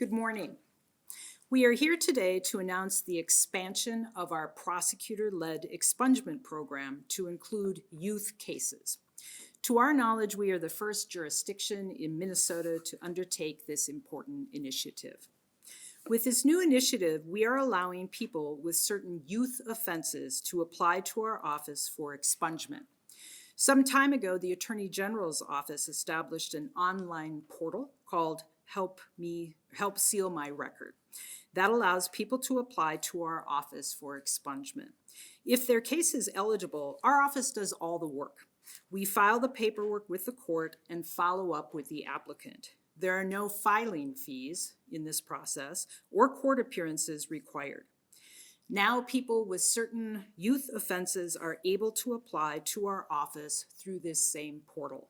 Good morning. We are here today to announce the expansion of our prosecutor-led expungement program to include youth cases. To our knowledge, we are the first jurisdiction in Minnesota to undertake this important initiative. With this new initiative, we are allowing people with certain youth offenses to apply to our office for expungement. Some time ago, the Attorney General's office established an online portal called Help Seal My Record. That allows people to apply to our office for expungement. If their case is eligible, our office does all the work. We file the paperwork with the court and follow up with the applicant. There are no filing fees in this process or court appearances required. Now people with certain youth offenses are able to apply to our office through this same portal.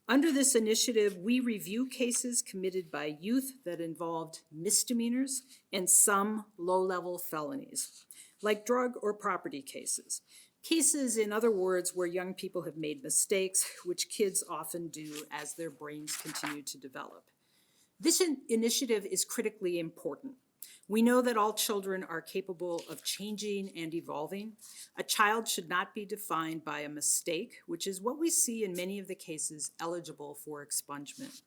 Under this initiative, we review cases committed by youth that involved misdemeanors and some low-level felonies, like drug or property cases. Cases, in other words, where young people have made mistakes, which kids often do as their brains continue to develop. This initiative is critically important. We know that all children are capable of changing and evolving. A child should not be defined by a mistake, which is what we see in many of the cases eligible for expungement.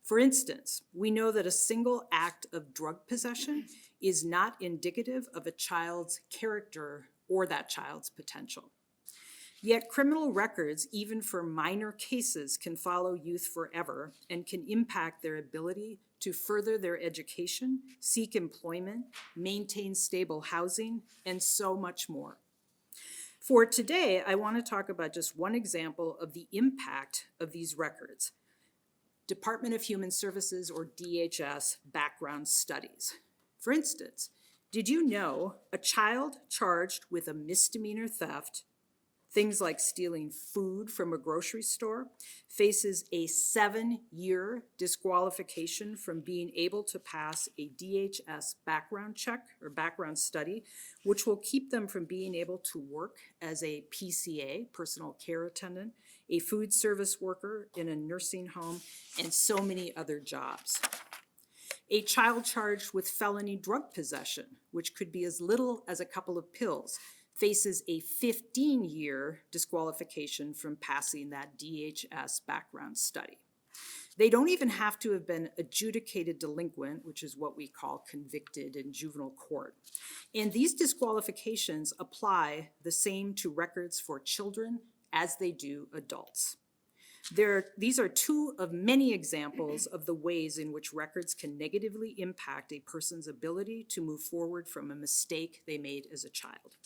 For instance, we know that a single act of drug possession is not indicative of a child's character or that child's potential. Yet criminal records, even for minor cases, can follow youth forever and can impact their ability to further their education, seek employment, maintain stable housing, and so much more. For today, I want to talk about just one example of the impact of these records. Department of Human Services, or DHS, background studies. For instance, did you know a child charged with a misdemeanor theft, things like stealing food from a grocery store, faces a 7-year disqualification from being able to pass a DHS background check or background study, which will keep them from being able to work as a PCA, personal care attendant, a food service worker in a nursing home, and so many other jobs. A child charged with felony drug possession, which could be as little as a couple of pills, faces a 15-year disqualification from passing that DHS background study. They don't even have to have been adjudicated delinquent, which is what we call convicted in juvenile court. And these disqualifications apply the same to records for children as they do adults. These are two of many examples of the ways in which records can negatively impact a person's ability to move forward from a mistake they made as a child.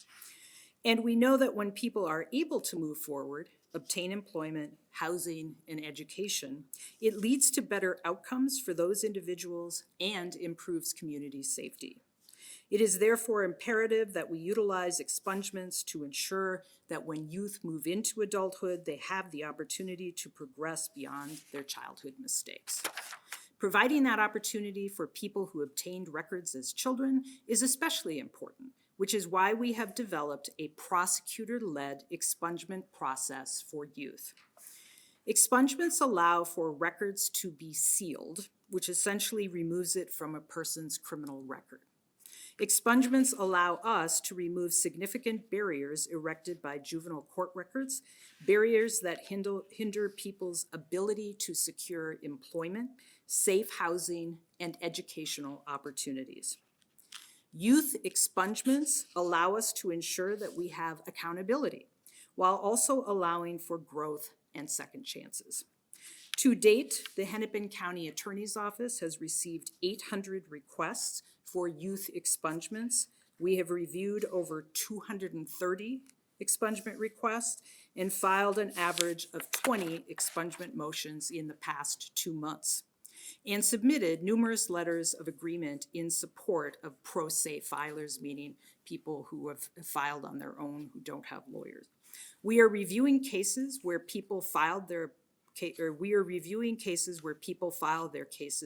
And we know that when people are able to move forward, obtain employment, housing, and education, it leads to better outcomes for those individuals and improves community safety. It is therefore imperative that we utilize expungements to ensure that when youth move into adulthood, they have the opportunity to progress beyond their childhood mistakes. Providing that opportunity for people who obtained records as children is especially important, which is why we have developed a prosecutor-led expungement process for youth. Expungements allow for records to be sealed, which essentially removes it from a person's criminal record. Expungements allow us to remove significant barriers erected by juvenile court records, barriers that hinder people's ability to secure employment, safe housing, and educational opportunities. Youth expungements allow us to ensure that we have accountability, while also allowing for growth and second chances. To date, the Hennepin County Attorney's Office has received 800 requests for youth expungements. We have reviewed over 230 expungement requests and filed an average of 20 expungement motions in the past 2 months, and submitted numerous letters of agreement in support of pro se filers, meaning people who have filed on their own who don't have lawyers. We are reviewing cases where people filed their cases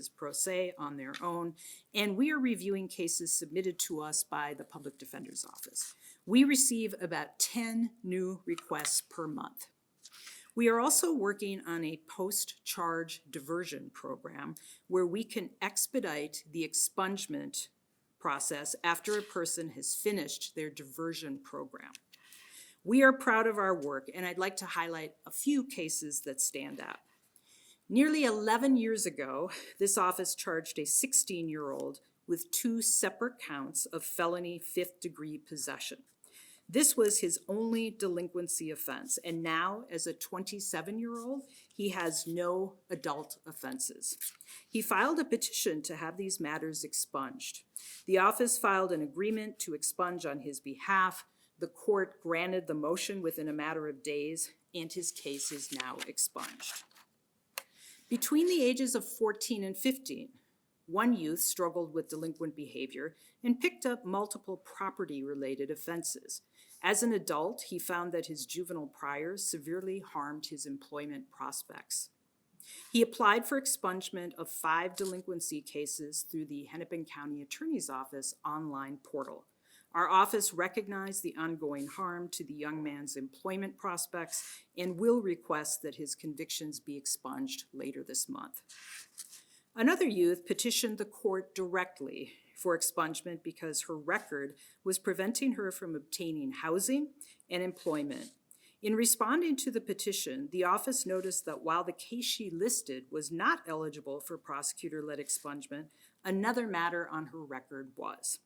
pro se on their own, and we are reviewing cases submitted to us by the Public Defender's Office. We receive about 10 new requests per month. We are also working on a post-charge diversion program where we can expedite the expungement process after a person has finished their diversion program. We are proud of our work, and I'd like to highlight a few cases that stand out. Nearly 11 years ago, this office charged a 16-year-old with 2 separate counts of felony 5th-degree possession. This was his only delinquency offense, and now, as a 27-year-old, he has no adult offenses. He filed a petition to have these matters expunged. The office filed an agreement to expunge on his behalf. The court granted the motion within a matter of days, and his case is now expunged. Between the ages of 14 and 15, one youth struggled with delinquent behavior and picked up multiple property-related offenses. As an adult, he found that his juvenile priors severely harmed his employment prospects. He applied for expungement of 5 delinquency cases through the Hennepin County Attorney's Office online portal. Our office recognized the ongoing harm to the young man's employment prospects and will request that his convictions be expunged later this month. Another youth petitioned the court directly for expungement because her record was preventing her from obtaining housing and employment. In responding to the petition, the office noticed that while the case she listed was not eligible for prosecutor-led expungement, another matter on her record was.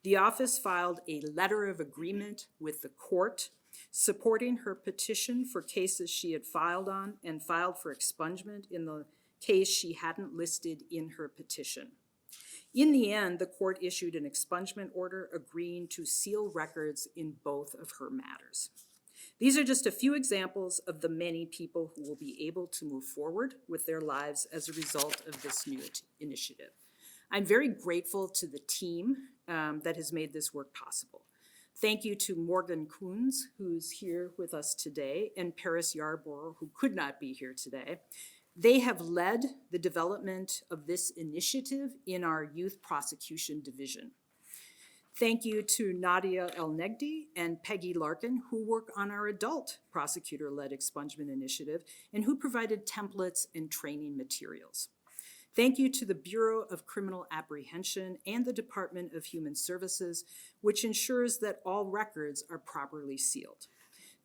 The office filed a letter of agreement with the court supporting her petition for cases she had filed on and filed for expungement in the case she hadn't listed in her petition. In the end, the court issued an expungement order agreeing to seal records in both of her matters. These are just a few examples of the many people who will be able to move forward with their lives as a result of this new initiative. I'm very grateful to the team that has made this work possible. Thank you to Morgan Coons, who's here with us today, and Paris Yarborough, who could not be here today. They have led the development of this initiative in our Youth Prosecution Division. Thank you to Nadia El-Negdi and Peggy Larkin, who work on our Adult Prosecutor-Led Expungement Initiative and who provided templates and training materials. Thank you to the Bureau of Criminal Apprehension and the Department of Human Services, which ensures that all records are properly sealed.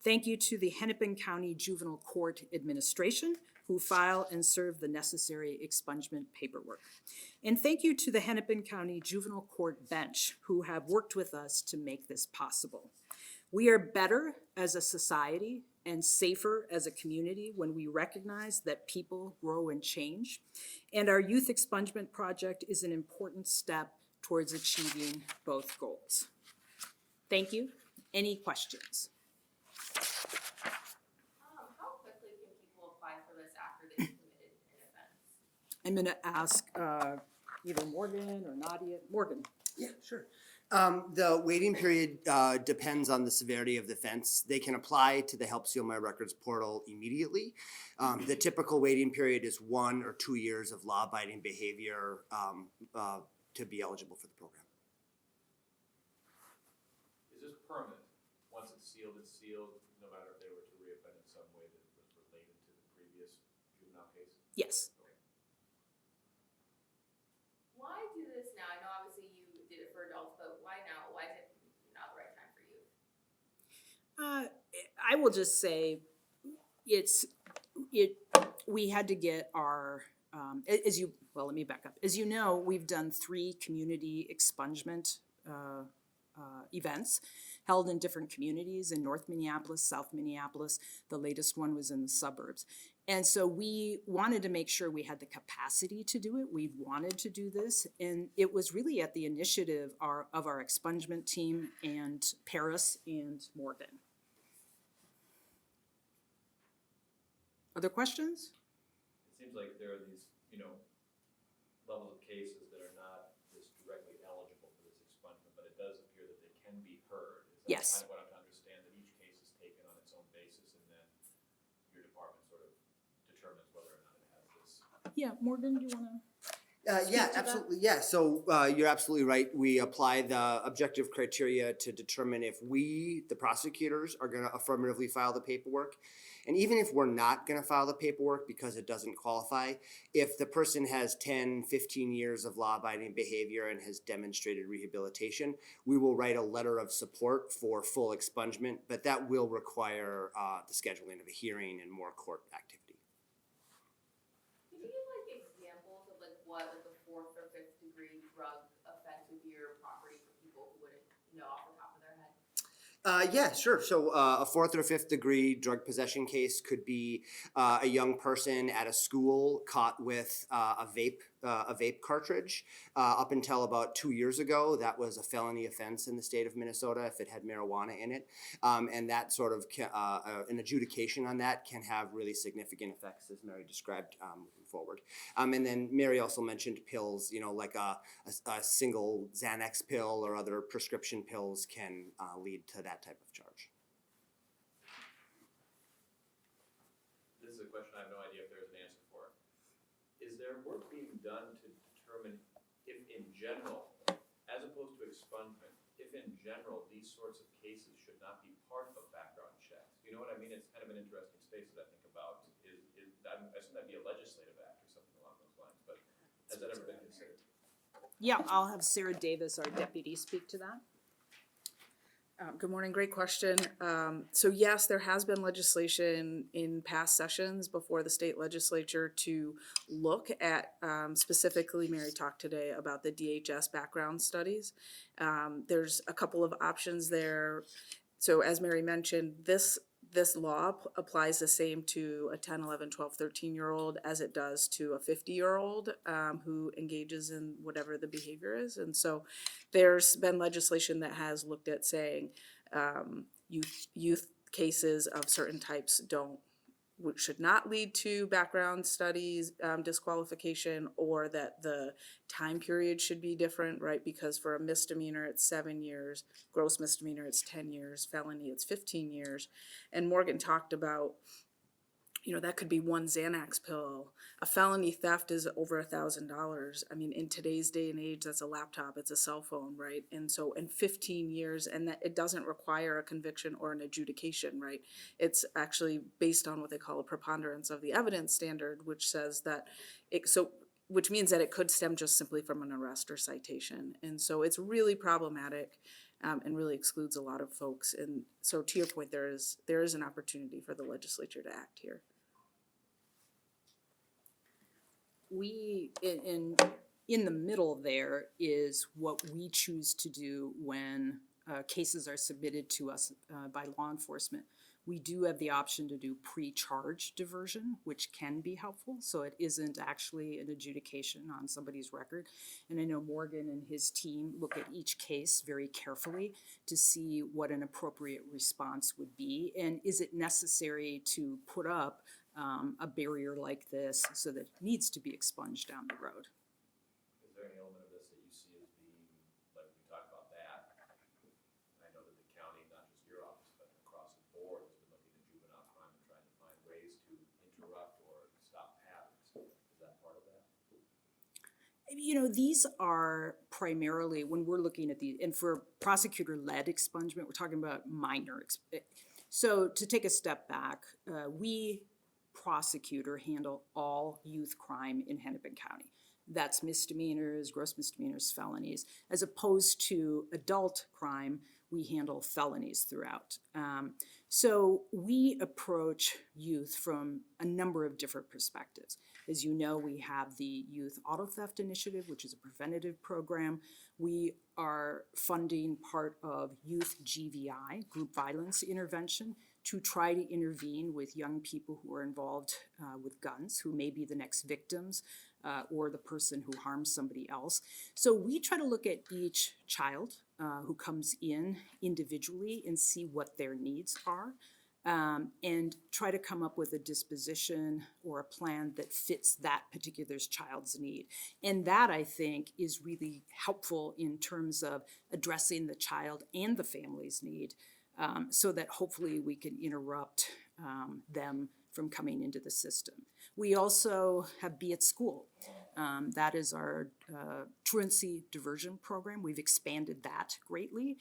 Thank you to the Hennepin County Juvenile Court Administration, who file and serve the necessary expungement paperwork. And thank you to the Hennepin County Juvenile Court Bench, who have worked with us to make this possible. We are better as a society and safer as a community when we recognize that people grow and change. And our Youth Expungement Project is an important step towards achieving both goals. Thank you. Any questions? How quickly can people apply for this after they've committed an offense? I'm gonna ask either Morgan or Nadia. Morgan. Yeah, sure. The waiting period depends on the severity of the offense. They can apply to the Help Seal My Records portal immediately. The typical waiting period is 1 or 2 years of law-abiding behavior to be eligible for the program. Is this permanent? Once it's sealed, no matter if they were to reoffend in some way that was related to the previous juvenile case? Yes. Why do this now? I know obviously you did it for adults, but why now? Why is it not the right time for you? I will just say we had to get our, let me back up. As you know, we've done 3 community expungement events held in different communities in North Minneapolis, South Minneapolis. The latest one was in the suburbs. And so we wanted to make sure we had the capacity to do it. We wanted to do this. And it was really at the initiative of our expungement team and Paris and Morgan. Other questions? It seems like there are these, levels of cases that are not just directly eligible for this expungement, but it does appear that they can be heard. Is that Yes. kind of what I'm to understand, that each case is taken on its own basis and then your department sort of determines whether or not it has this? Yeah, Morgan, do you want to? Yeah, to that? absolutely. Yeah. So you're absolutely right. We apply the objective criteria to determine if we, the prosecutors, are going to affirmatively file the paperwork. And even if we're not going to file the paperwork because it doesn't qualify, if the person has 10, 15 years of law abiding behavior and has demonstrated rehabilitation, we will write a letter of support for full expungement, but that will require the scheduling of a hearing and more court activity. Could you give like examples of like what like a fourth or fifth degree drug offense would be or property for people who wouldn't know off the top of their head? Yeah, sure. So a fourth or fifth degree drug possession case could be a young person at a school caught with a vape cartridge. Up until about 2 years ago, that was a felony offense in the state of Minnesota if it had marijuana in it, and that sort of an adjudication on that can have really significant effects, as Mary described moving forward. And then Mary also mentioned pills. Like a single Xanax pill or other prescription pills can lead to that type of charge. This is a question I have no idea if there's an answer for. Is there work being done to determine if in general, as opposed to expungement, if in general these sorts of cases should not be part of background checks? You know what I mean? It's kind of an interesting space that I think about. I assume that'd be a legislative act or something along those lines, but has that ever been considered? Yeah, I'll have Sarah Davis, our deputy, speak to that. Good morning, great question. So yes, there has been legislation in past sessions before the state legislature to look at, specifically Mary talked today about the DHS background studies. There's a couple of options there. So as Mary mentioned, this law applies the same to a 10, 11, 12, 13-year-old as it does to a 50-year-old who engages in whatever the behavior is. And so there's been legislation that has looked at saying youth cases of certain types should not lead to background studies disqualification, or that the time period should be different, right? Because for a misdemeanor, it's 7 years, gross misdemeanor, it's 10 years, felony, it's 15 years. And Morgan talked about, that could be one Xanax pill. A felony theft is over $1,000. I mean, in today's day and age, that's a laptop, it's a cell phone, right? And so in 15 years, and that it doesn't require a conviction or an adjudication, right? It's actually based on what they call a preponderance of the evidence standard, which says that which means that it could stem just simply from an arrest or citation. And so it's really problematic and really excludes a lot of folks. And so to your point, there is an opportunity for the legislature to act here. We, in the middle there is what we choose to do when cases are submitted to us by law enforcement. We do have the option to do pre-charge diversion, which can be helpful, so it isn't actually an adjudication on somebody's record. And I know Morgan and his team look at each case very carefully to see what an appropriate response would be, and is it necessary to put up a barrier like this so that it needs to be expunged down the road. Is there any element of this that you see as being, like we talked about that? I know that the county, not just your office, but across the board, has been looking at juvenile crime and trying to find ways to interrupt or stop patterns. Is that part of that? These are primarily, when we're looking at these, and for prosecutor-led expungement, we're talking about minor. So to take a step back, we prosecutor handle all youth crime in Hennepin County. That's misdemeanors, gross misdemeanors, felonies. As opposed to adult crime, we handle felonies throughout. So we approach youth from a number of different perspectives. As you know, we have the Youth Auto Theft Initiative, which is a preventative program. We are funding part of Youth GVI, Group Violence Intervention, to try to intervene with young people who are involved with guns, who may be the next victims or the person who harms somebody else. So we try to look at each child who comes in individually and see what their needs are, and try to come up with a disposition or a plan that fits that particular child's need. And that, I think, is really helpful in terms of addressing the child and the family's need, so that hopefully we can interrupt them from coming into the system. We also have Be at School. That is our truancy diversion program. We've expanded that greatly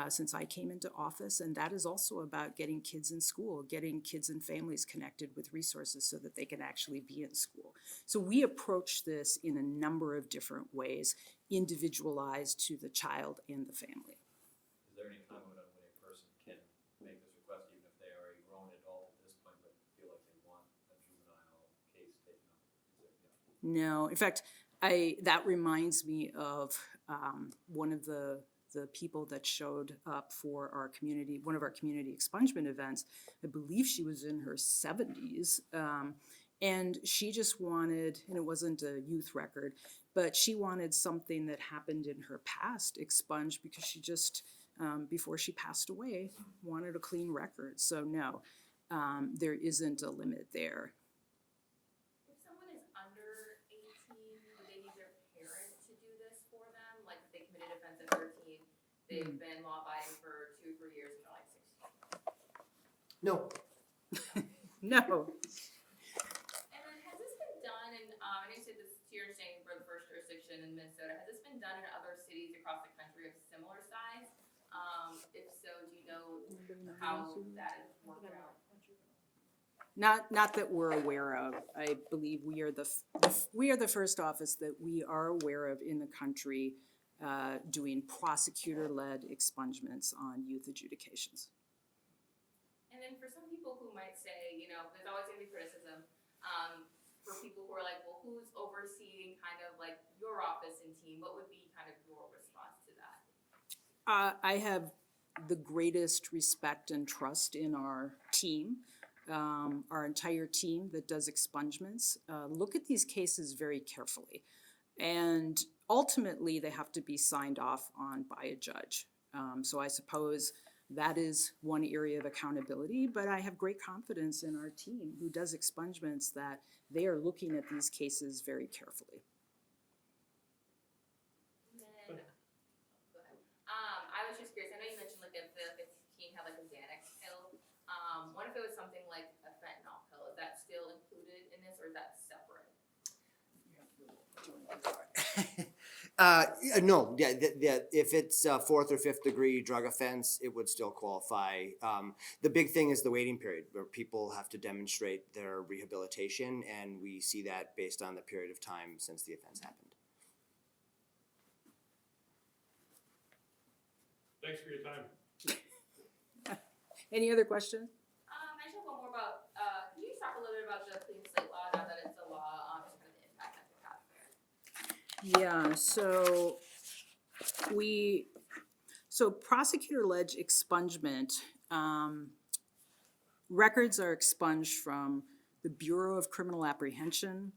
since I came into office, and that is also about getting kids in school, getting kids and families connected with resources so that they can actually be in school. So we approach this in a number of different ways, individualized to the child and the family. Is there any time limit on when a person can make this request, even if they are a grown adult at this point, but feel like they want a juvenile case taken up? Is there, yeah. No, in fact, that reminds me of one of the people that showed up for our community, one of our community expungement events. I believe she was in her 70s. And she just wanted, and it wasn't a youth record, but she wanted something that happened in her past expunged because she just, before she passed away, wanted a clean record. So no, there isn't a limit there. If someone is under 18, would they need their parent to do this for them? Like if they committed offense at 13, they've been law abiding for 2 or 3 years and they're like 16. No, No. And then has this been done in, I know you said this to your understanding for the first jurisdiction in Minnesota, has this been done in other cities across the country of similar size? If so, do you know how that is worked out? Not that we're aware of. I believe we are the first office that we are aware of in the country doing prosecutor-led expungements on youth adjudications. And then for some people who might say, you know, there's always gonna be criticism, for people who are like, well, who's overseeing kind of like your office and team? What would be kind of your response to that? I have the greatest respect and trust in our team, our entire team that does expungements. Look at these cases very carefully. And ultimately, they have to be signed off on by a judge. So I suppose that is one area of accountability, but I have great confidence in our team who does expungements that they are looking at these cases very carefully. And then, go ahead. I was just curious, I know you mentioned like if the team had like a Xanax pill, what if it was something like a fentanyl pill? Is that still included in this or is that separate? No, if it's a 4th or 5th degree drug offense, it would still qualify. The big thing is the waiting period, where people have to demonstrate their rehabilitation, and we see that based on the period of time since the offense happened. Thanks for your time. Any other questions? I just have one more about, can you just talk a little bit about the clean slate law now that it's a law, just kind of the impact that could have there? Yeah, so prosecutor-led expungement, records are expunged from the Bureau of Criminal Apprehension,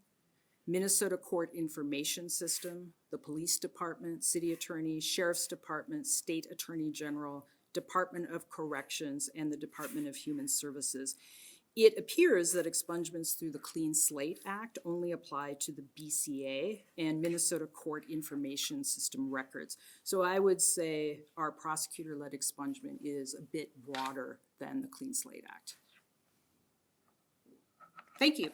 Minnesota Court Information System, the Police Department, City Attorney, Sheriff's Department, State Attorney General, Department of Corrections, and the Department of Human Services. It appears that expungements through the Clean Slate Act only apply to the BCA and Minnesota Court Information System records. So I would say our prosecutor-led expungement is a bit broader than the Clean Slate Act. Thank you.